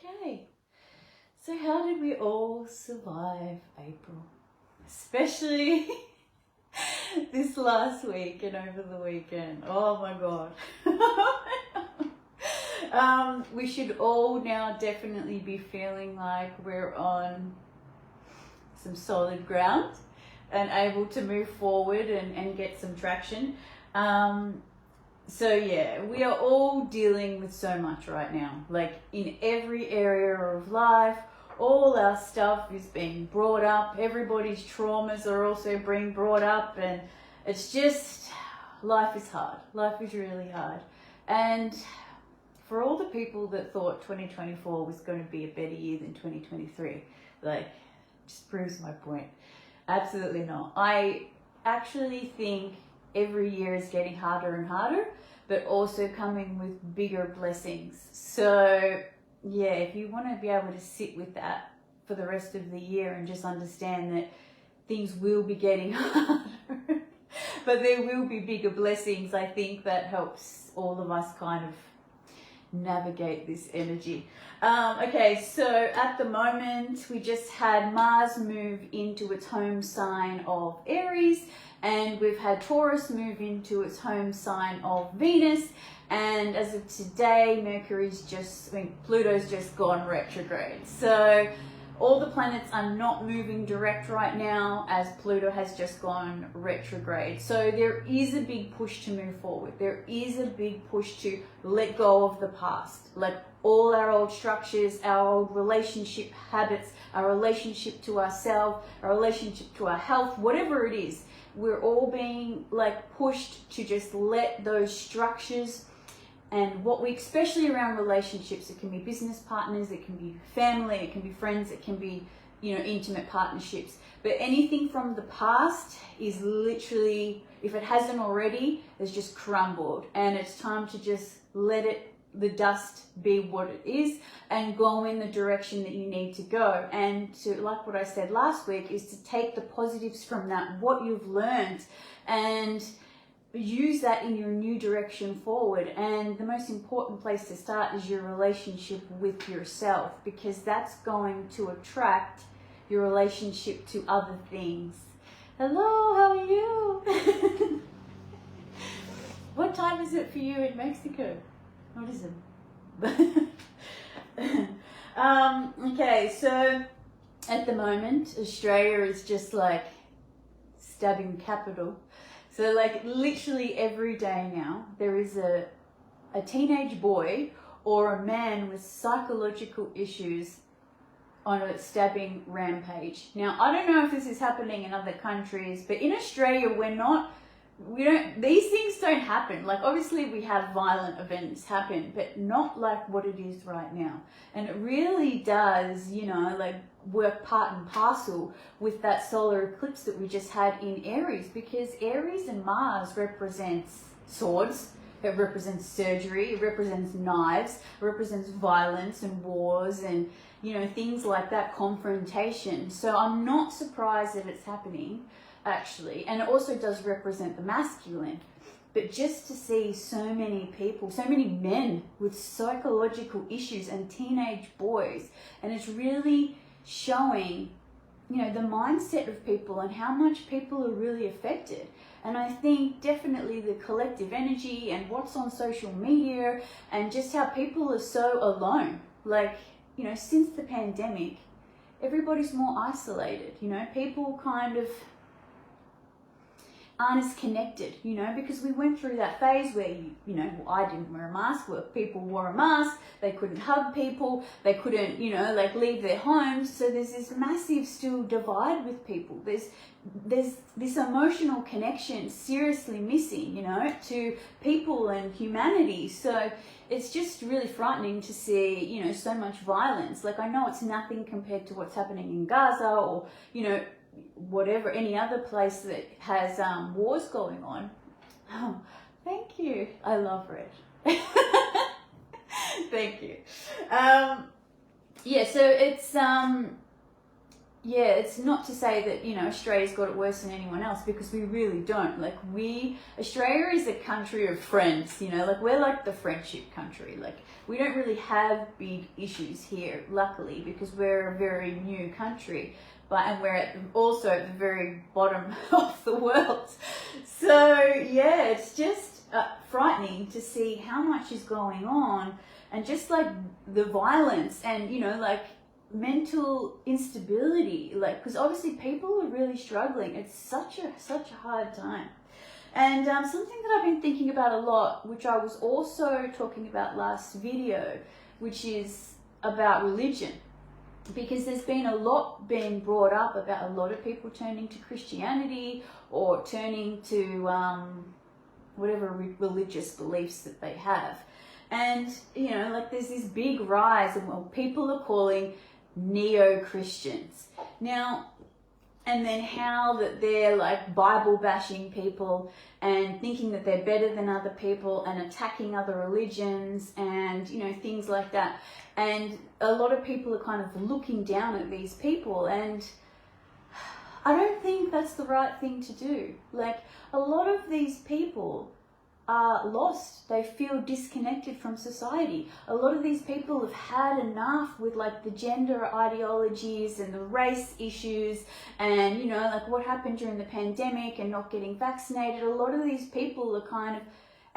Okay, so how did we all survive April? Especially this last week and over the weekend. Oh my God. We should all now definitely be feeling like we're on some solid ground and able to move forward and get some traction. So yeah, we are all dealing with so much right now. Like in every area of life, all our stuff is being brought up. Everybody's traumas are also being brought up, and it's just, life is hard. Life is really hard. And for all the people that thought 2024 was going to be a better year than 2023, like, just proves my point. Absolutely not. I actually think every year is getting harder and harder, but also coming with bigger blessings. So yeah, if you want to be able to sit with that for the rest of the year and just understand that things will be getting harder, but there will be bigger blessings, I think that helps all of us kind of navigate this energy. Okay, so at the moment we just had Mars move into its home sign of Aries, and we've had Taurus move into its home sign of Venus, and as of today Pluto's just gone retrograde. So all the planets are not moving direct right now as Pluto has just gone retrograde. So there is a big push to move forward. There is a big push to let go of the past. Like all our old structures, our old relationship habits, our relationship to ourselves, our relationship to our health, whatever it is, we're all being like pushed to just let those structures and what we, especially around relationships, it can be business partners, it can be family, it can be friends, it can be, intimate partnerships. But anything from the past is literally, if it hasn't already, it's just crumbled. And it's time to just let the dust be what it is and go in the direction that you need to go. And to, like what I said last week, is to take the positives from that, what you've learned, and use that in your new direction forward. And the most important place to start is your relationship with yourself, because that's going to attract your relationship to other things. Hello, how are you? What time is it for you in Mexico? What is it? Okay, so at the moment Australia is just like stabbing capital. So like literally every day now, there is a teenage boy or a man with psychological issues on a stabbing rampage. Now, I don't know if this is happening in other countries, but in Australia, these things don't happen. Like obviously we have violent events happen, but not like what it is right now. And it really does, like work part and parcel with that solar eclipse that we just had in Aries, because Aries and Mars represents swords, it represents surgery, it represents knives, it represents violence and wars and, things like that, confrontation. So I'm not surprised that it's happening, actually. And it also does represent the masculine. But just to see so many people, so many men with psychological issues and teenage boys, and it's really showing, the mindset of people and how much people are really affected. And I think definitely the collective energy and what's on social media and just how people are so alone. Like, since the pandemic, everybody's more isolated, people kind of aren't as connected, because we went through that phase where, I didn't wear a mask, where people wore a mask, they couldn't hug people, they couldn't, leave their homes. So there's this massive still divide with people. There's this emotional connection seriously missing, to people and humanity. So it's just really frightening to see, so much violence. Like I know it's nothing compared to what's happening in Gaza or, whatever, any other place that has wars going on. Oh, thank you. I love red. Thank you. Yeah, so it's yeah, it's not to say that, you know, Australia's got it worse than anyone else, because we really don't. Like, Australia is a country of friends, you know, like, we're like the friendship country. Like, we don't really have big issues here, luckily, because we're a very new country. And we're also at the very bottom of the world. So, yeah, it's just frightening to see how much is going on, and just like the violence and, you know, like, mental instability, like, because obviously people are really struggling. It's such a hard time. And something that I've been thinking about a lot, which I was also talking about last video, which is about religion, because there's been a lot being brought up about a lot of people turning to Christianity or turning to whatever religious beliefs that they have. And, you know, like, there's this big rise of what people are calling neo-Christians now, and then how that they're like Bible bashing people and thinking that they're better than other people and attacking other religions and, you know, things like that. And a lot of people are kind of looking down at these people, and I don't think that's the right thing to do. Like, a lot of these people are lost. They feel disconnected from society. A lot of these people have had enough with, like, the gender ideologies and the race issues and, you know, like, what happened during the pandemic and not getting vaccinated. A lot of these people are kind of,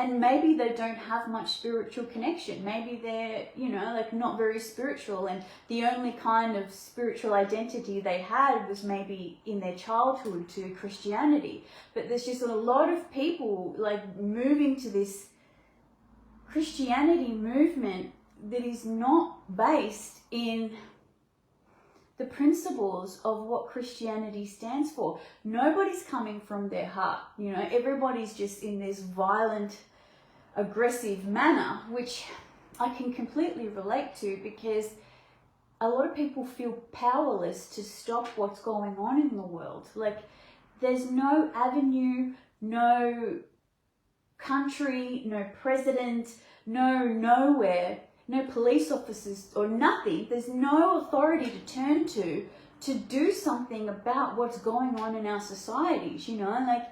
and maybe they don't have much spiritual connection. Maybe they're, you know, like, not very spiritual, and the only kind of spiritual identity they had was maybe in their childhood to Christianity. But there's just a lot of people, like, moving to this Christianity movement that is not based in the principles of what Christianity stands for. Nobody's coming from their heart, you know, everybody's just in this violent, aggressive manner, which I can completely relate to, because a lot of people feel powerless to stop what's going on in the world. Like, there's no avenue, no country, no president, nowhere, no police officers or nothing. There's no authority to turn to do something about what's going on in our societies, you know. Like,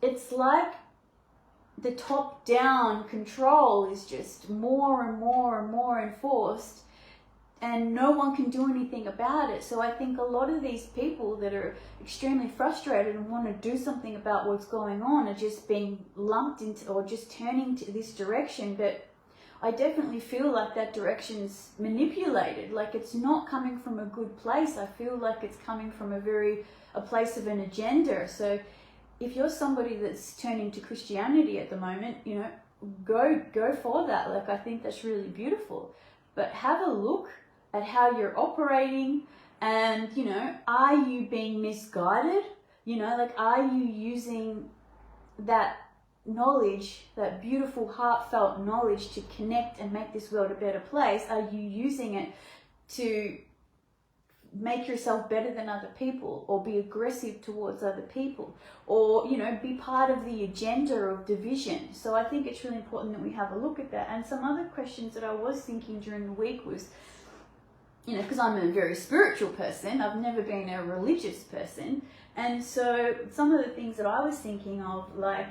it's like the top-down control is just more and more and more enforced, and no one can do anything about it. So I think a lot of these people that are extremely frustrated and want to do something about what's going on are just being lumped into, or just turning to this direction. But I definitely feel like that direction's manipulated. Like, it's not coming from a good place. I feel like it's coming from a place of an agenda. So if you're somebody that's turning to Christianity at the moment, you know, go for that. Like, I think that's really beautiful. But have a look at how you're operating, and, you know, are you being misguided? You know, like, are you using that knowledge, that beautiful, heartfelt knowledge, to connect and make this world a better place? Are you using it to make yourself better than other people, or be aggressive towards other people, or, you know, be part of the agenda of division? So I think it's really important that we have a look at that. And some other questions that I was thinking during the week was, you know, because I'm a very spiritual person, I've never been a religious person, and so some of the things that I was thinking of, like,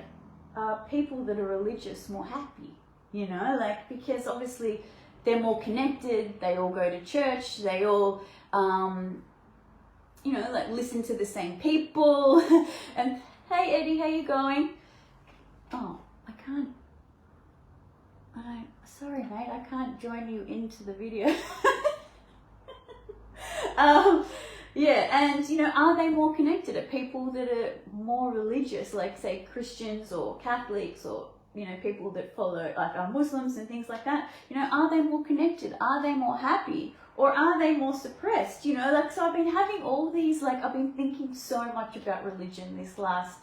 are people that are religious more happy, you know, like, because obviously they're more connected, they all go to church, they all you know, like, listen to the same people. And hey Eddie, how you going? Oh, sorry mate, I can't join you into the video. Yeah, and, you know, are they more connected? Are people that are more religious, like, say, Christians or Catholics, or, you know, people that follow, like, Muslims and things like that, you know, are they more connected? Are they more happy? Or are they more suppressed? You know, like, so I've been having all these, like, I've been thinking so much about religion this last,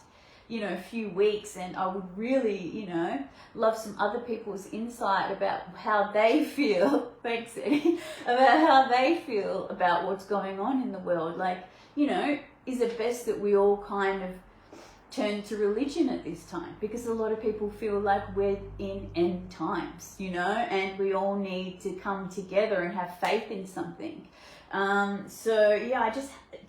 you know, few weeks, and I would really, you know, love some other people's insight about how they feel, thanks Eddie, about how they feel about what's going on in the world. Like, you know, is it best that we all kind of turn to religion at this time? Because a lot of people feel like we're in end times, you know, and we all need to come together and have faith in something. So yeah,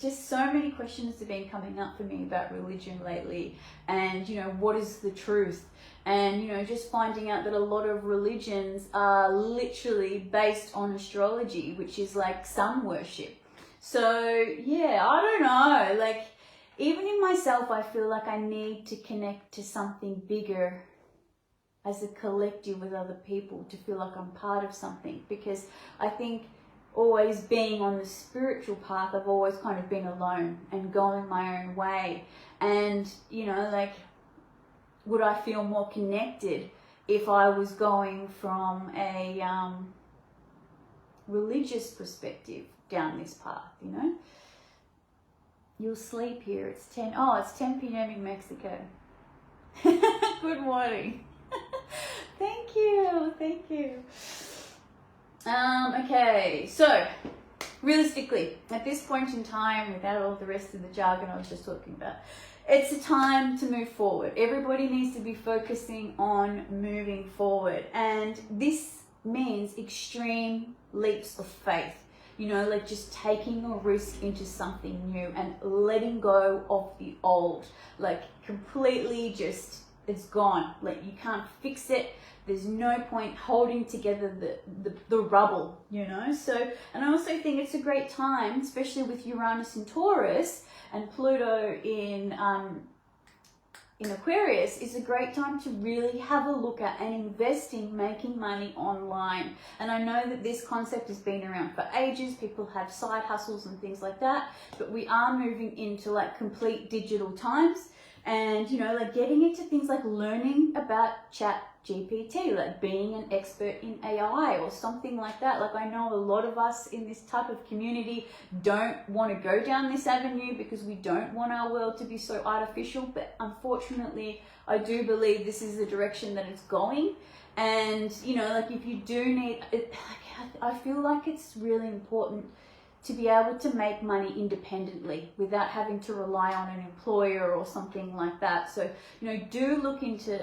just so many questions have been coming up for me about religion lately, and what is the truth, and just finding out that a lot of religions are literally based on astrology, which is like sun worship. So yeah, I don't know, like even in myself I feel like I need to connect to something bigger as a collective with other people to feel like I'm part of something, because I think always being on the spiritual path, I've always kind of been alone and going my own way. And, like, would I feel more connected if I was going from a religious perspective down this path, You'll sleep here. It's 10 p.m. in Mexico. Good morning. Thank you. Okay, so realistically, at this point in time, without all the rest of the jargon I was just talking about, it's a time to move forward. Everybody needs to be focusing on moving forward, and this means extreme leaps of faith. Like just taking a risk into something new and letting go of the old, like completely just, it's gone. Like you can't fix it. There's no point holding together the rubble, So, and I also think it's a great time, especially with Uranus in Taurus and Pluto in Aquarius, is a great time to really have a look at and invest in making money online. And I know that this concept has been around for ages. People have side hustles and things like that, but we are moving into like complete digital times. And, like getting into things like learning about Chat GPT, like being an expert in AI or something like that. Like I know a lot of us in this type of community don't want to go down this avenue because we don't want our world to be so artificial. But unfortunately, I do believe this is the direction that it's going. And, like if you do need it, I feel like it's really important to be able to make money independently without having to rely on an employer or something like that. So, do look into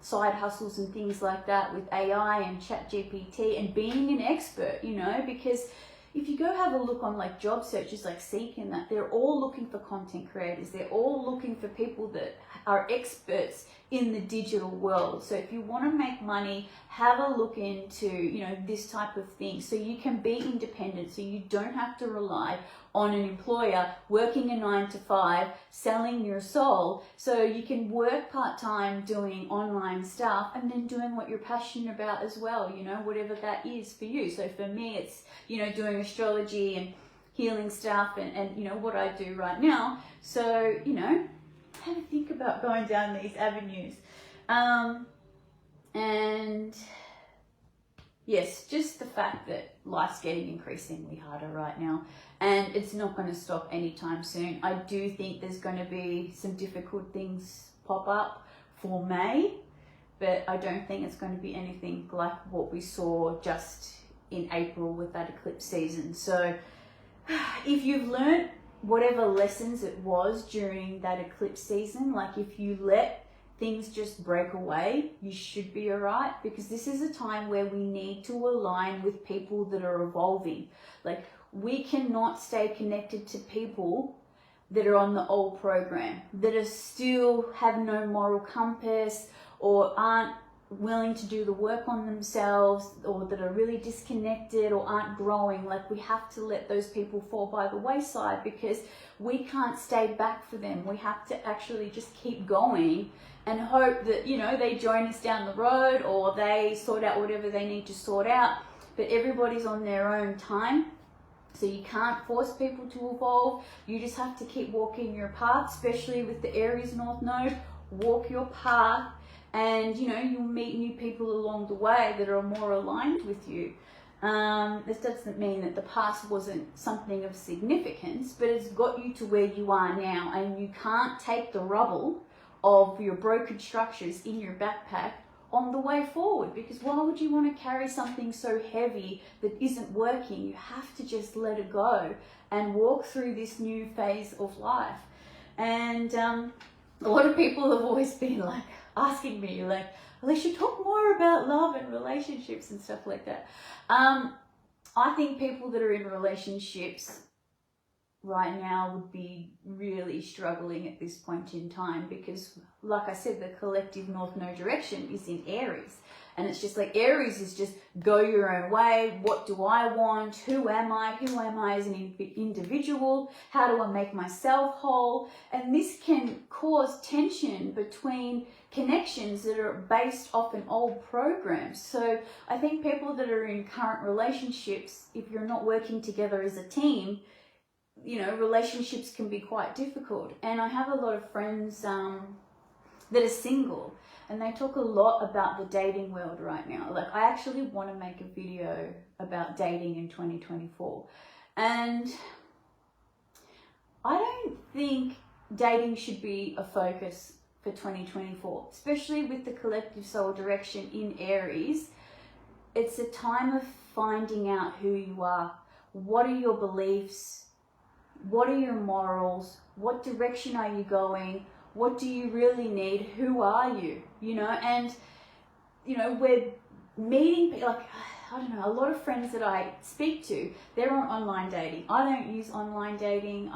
side hustles and things like that with AI and Chat GPT and being an expert, because if you go have a look on like job searches like Seek and that, they're all looking for content creators. They're all looking for people that are experts in the digital world. So if you want to make money, have a look into, this type of thing so you can be independent, so you don't have to rely on an employer, working a 9 to 5, selling your soul, so you can work part-time doing online stuff and then doing what you're passionate about as well, whatever that is for you. So for me, it's, doing astrology and healing stuff and what I do right now. So, have to think about going down these avenues. And yes, just the fact that life's getting increasingly harder right now, and it's not going to stop anytime soon. I do think there's going to be some difficult things pop up for May, but I don't think it's going to be anything like what we saw just in April with that eclipse season. So if you've learned whatever lessons it was during that eclipse season, like if you let things just break away, you should be all right, because this is a time where we need to align with people that are evolving. Like we cannot stay connected to people that are on the old program, that are still have no moral compass or aren't willing to do the work on themselves, or that are really disconnected or aren't growing. Like we have to let those people fall by the wayside, because we can't stay back for them. We have to actually just keep going and hope that, they join us down the road or they sort out whatever they need to sort out. But everybody's on their own time. So you can't force people to evolve. You just have to keep walking your path, especially with the Aries North Node. Walk your path, and you'll meet new people along the way that are more aligned with you. This doesn't mean that the past wasn't something of significance, but it's got you to where you are now, and you can't take the rubble of your broken structures in your backpack on the way forward, because why would you want to carry something so heavy that isn't working? You have to just let it go and walk through this new phase of life. And a lot of people have always been like asking me, like, Alicia, talk more about love and relationships and stuff like that. I think people that are in relationships right now would be really struggling at this point in time, because like I said, the collective North Node direction is in Aries, and it's just like Aries is just go your own way. What do I want? Who am I as an individual? How do I make myself whole? And this can cause tension between connections that are based off an old program. So I think people that are in current relationships, if you're not working together as a team, you know, relationships can be quite difficult. And I have a lot of friends that are single, and they talk a lot about the dating world right now. Like, I actually want to make a video about dating in 2024. And I don't think dating should be a focus for 2024, especially with the collective soul direction in Aries. It's a time of finding out who you are. What are your beliefs? What are your morals? What direction are you going? What do you really need? Who are you? You know, and, you know, we're meeting, like, I don't know, a lot of friends that I speak to, they're on online dating. I don't use online dating.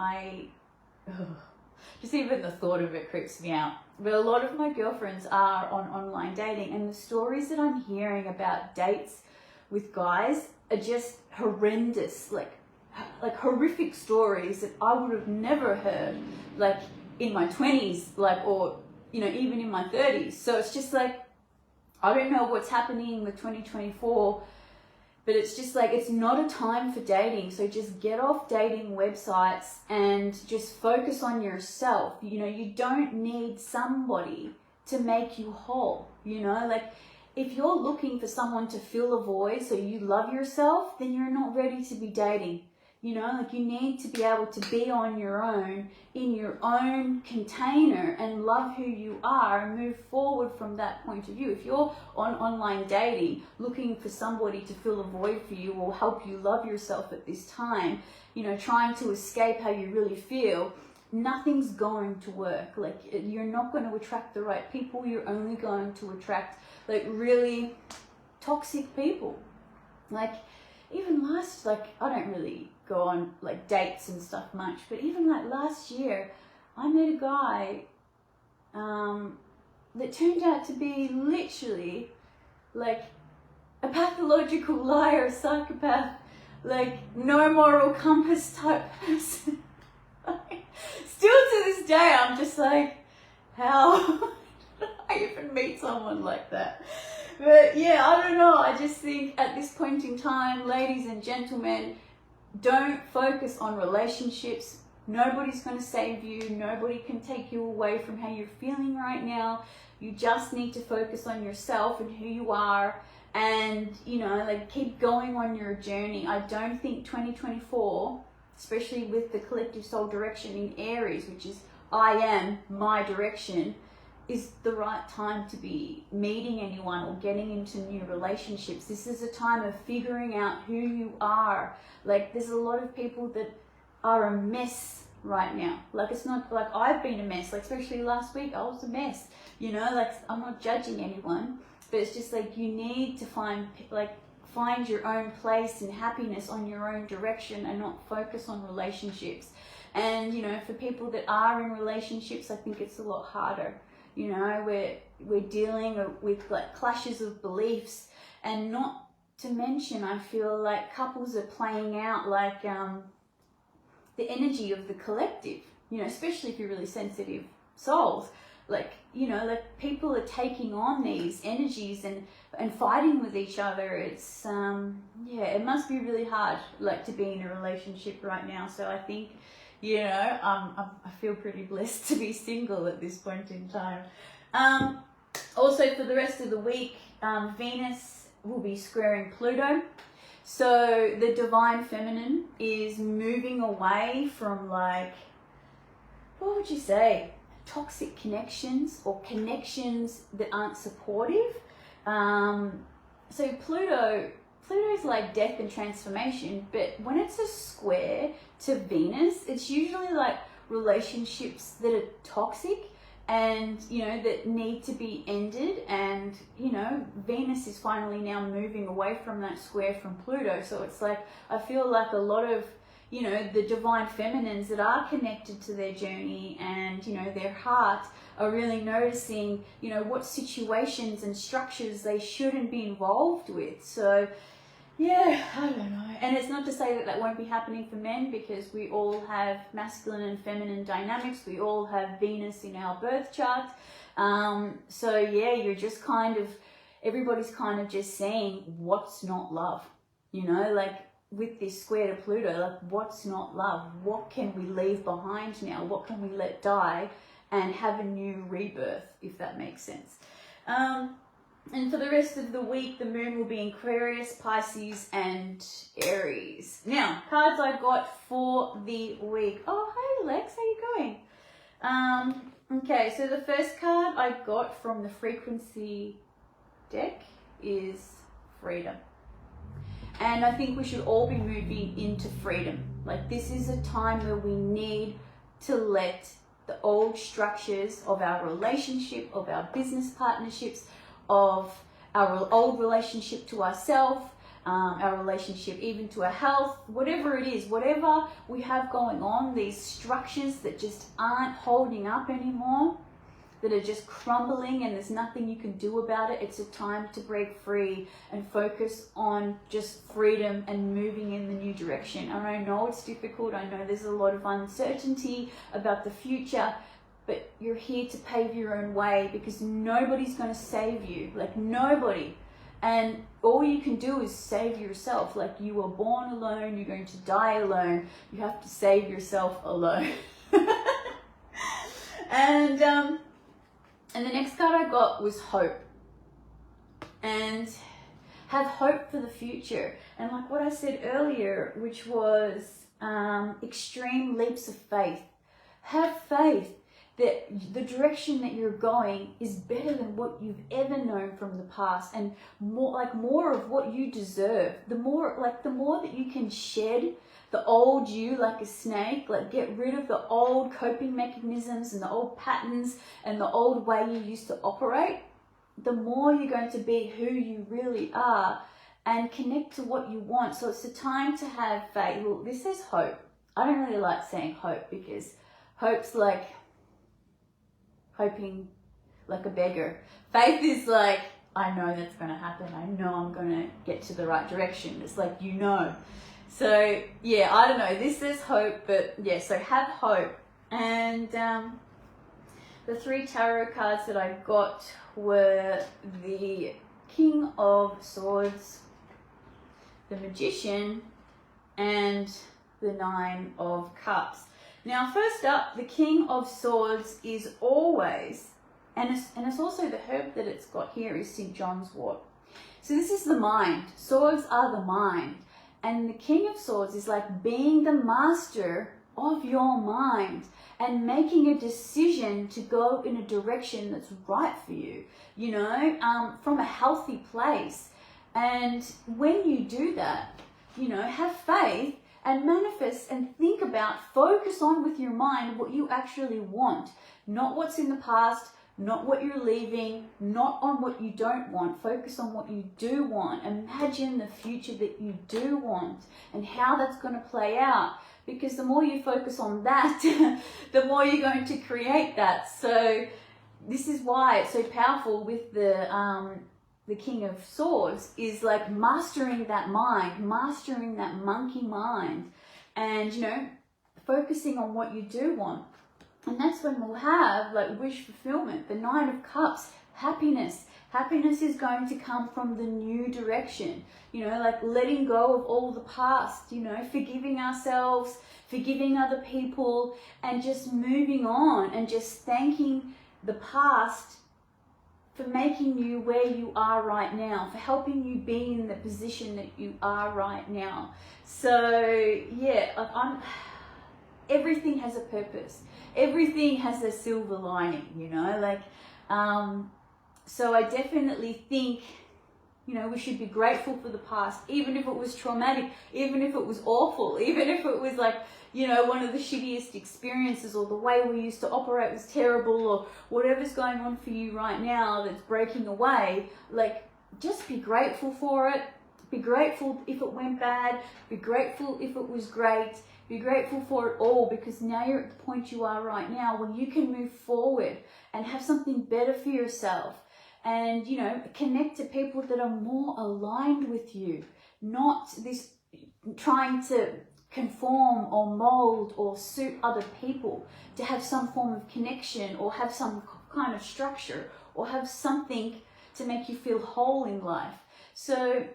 Just even the thought of it creeps me out. But a lot of my girlfriends are on online dating, and the stories that I'm hearing about dates with guys are just horrendous, like horrific stories that I would have never heard, like, in my 20s, like, or, you know, even in my 30s. So it's just like, I don't know what's happening with 2024, but it's just like, it's not a time for dating. So just get off dating websites and just focus on yourself. You know, you don't need somebody to make you whole. You know, like, if you're looking for someone to fill a void so you love yourself, then you're not ready to be dating. You know, like, you need to be able to be on your own, in your own container, and love who you are and move forward from that point of view. If you're on online dating, looking for somebody to fill a void for you or help you love yourself at this time, you know, trying to escape how you really feel, nothing's going to work. Like, you're not going to attract the right people. You're only going to attract, like, really toxic people. Like, even I don't really go on, like, dates and stuff much, but even, like, last year, I met a guy that turned out to be literally, like, a pathological liar, a psychopath, like, no moral compass type person. Still to this day, I'm just like, how did I even meet someone like that? But yeah, I don't know. I just think at this point in time, ladies and gentlemen, don't focus on relationships. Nobody's going to save you. Nobody can take you away from how you're feeling right now. You just need to focus on yourself and who you are, and, you know, like, keep going on your journey. I don't think 2024, especially with the collective soul direction in Aries, which is I am, my direction, is the right time to be meeting anyone or getting into new relationships. This is a time of figuring out who you are. Like, there's a lot of people that are a mess right now. Like, it's not like I've been a mess, like, especially last week, I was a mess, you know, like, I'm not judging anyone, but it's just like, you need to find your own place and happiness on your own direction and not focus on relationships. And, you know, for people that are in relationships, I think it's a lot harder. You know, we're dealing with, like, clashes of beliefs, and not to mention, I feel like couples are playing out, like, the energy of the collective, you know, especially if you're really sensitive souls. Like, you know, like, people are taking on these energies and fighting with each other. It's, yeah, it must be really hard, like, to be in a relationship right now. So I think, you know, I feel pretty blessed to be single at this point in time. Also, for the rest of the week, Venus will be squaring Pluto. So the divine feminine is moving away from, like, what would you say, toxic connections or connections that aren't supportive. So Pluto's like death and transformation, but when it's a square to Venus, it's usually like relationships that are toxic and, you know, that need to be ended. And, you know, Venus is finally now moving away from that square from Pluto. So it's like, I feel like a lot of, you know, the divine feminines that are connected to their journey and, you know, their heart are really noticing, you know, what situations and structures they shouldn't be involved with. So yeah, I don't know. And it's not to say that that won't be happening for men, because we all have masculine and feminine dynamics. We all have Venus in our birth chart. So yeah, you're just kind of, everybody's kind of just saying what's not love, you know, like with this square to Pluto, like what's not love? What can we leave behind now? What can we let die and have a new rebirth, if that makes sense? And for the rest of the week, the moon will be in Aquarius, Pisces, and Aries. Now, cards I got for the week. Oh, hey Lex, how you going? Okay, so the first card I got from the frequency deck is freedom. And I think we should all be moving into freedom. Like, this is a time where we need to let the old structures of our relationship, of our business partnerships, of our old relationship to ourselves, our relationship even to our health, whatever it is, whatever we have going on, these structures that just aren't holding up anymore, that are just crumbling and there's nothing you can do about it. It's a time to break free and focus on just freedom and moving in the new direction. And I know it's difficult. I know there's a lot of uncertainty about the future, but you're here to pave your own way, because nobody's going to save you. Like, nobody. And all you can do is save yourself. Like, you were born alone, you're going to die alone. You have to save yourself alone. And the next card I got was hope. And have hope for the future. And like what I said earlier, which was extreme leaps of faith. Have faith that the direction that you're going is better than what you've ever known from the past, and more of what you deserve. The more that you can shed the old you like a snake, like get rid of the old coping mechanisms and the old patterns and the old way you used to operate, the more you're going to be who you really are and connect to what you want. So it's a time to have faith. Well, this says hope. I don't really like saying hope, because hope's like hoping like a beggar. Faith is like, I know that's going to happen. I know I'm going to get to the right direction. It's like, you know. So yeah, I don't know. This says hope, but yeah, so have hope. And the 3 tarot cards that I got were the King of Swords, the Magician, and the 9 of Cups. Now, first up, the King of Swords is always, and it's also the herb that it's got here is St. John's wort. So this is the mind. Swords are the mind. And the King of Swords is like being the master of your mind and making a decision to go in a direction that's right for you, you know, from a healthy place. And when you do that, you know, have faith and manifest and think about, focus on with your mind what you actually want, not what's in the past, not what you're leaving, not on what you don't want. Focus on what you do want. Imagine the future that you do want and how that's going to play out, because the more you focus on that, the more you're going to create that. So this is why it's so powerful with the King of Swords, is like mastering that mind, mastering that monkey mind, and, you know, focusing on what you do want. And that's when we'll have like wish fulfillment, the 9 of Cups, happiness. Happiness is going to come from the new direction, you know, like letting go of all the past, you know, forgiving ourselves, forgiving other people, and just moving on and just thanking the past for making you where you are right now, for helping you be in the position that you are right now. So yeah, everything has a purpose. Everything has a silver lining, you know, like, so I definitely think, you know, we should be grateful for the past, even if it was traumatic, even if it was awful, even if it was like, you know, one of the shittiest experiences, or the way we used to operate was terrible, or whatever's going on for you right now that's breaking away. Like, just be grateful for it, Be grateful if it went bad. Be grateful if it was great. Be grateful for it all, because now you're at the point you are right now when you can move forward and have something better for yourself, and, you know, connect to people that are more aligned with you, not this trying to conform or mold or suit other people to have some form of connection or have some kind of structure or have something to make you feel whole in life. So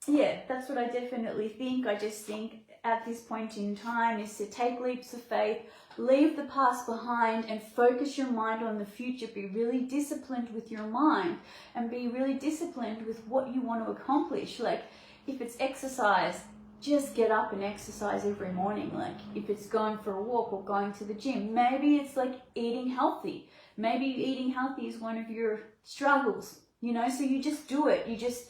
yeah, that's what I definitely think. I just think at this point in time is to take leaps of faith, leave the past behind and focus your mind on the future. Be really disciplined with your mind and be really disciplined with what you want to accomplish. Like if it's exercise, just get up and exercise every morning. Like if it's going for a walk or going to the gym, maybe it's like eating healthy. Maybe eating healthy is one of your struggles, you know, so you just do it. You just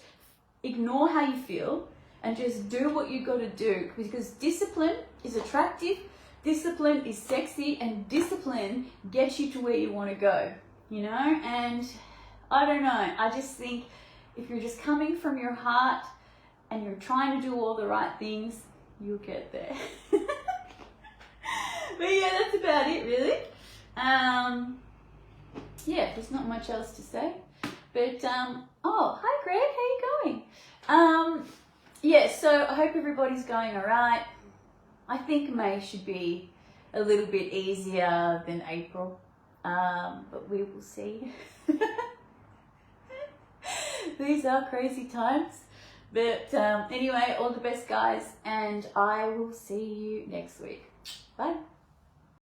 ignore how you feel and just do what you got to do, because discipline is attractive, discipline is sexy, and discipline gets you to where you want to go, you know. And I don't know, I just think if you're just coming from your heart and you're trying to do all the right things, you'll get there. But yeah, that's about it really. Yeah, there's not much else to say. But oh, hi Greg, how you going? Yeah, so I hope everybody's going all right. I think May should be a little bit easier than April, but we will see. These are crazy times. But anyway, all the best guys, and I will see you next week. Bye.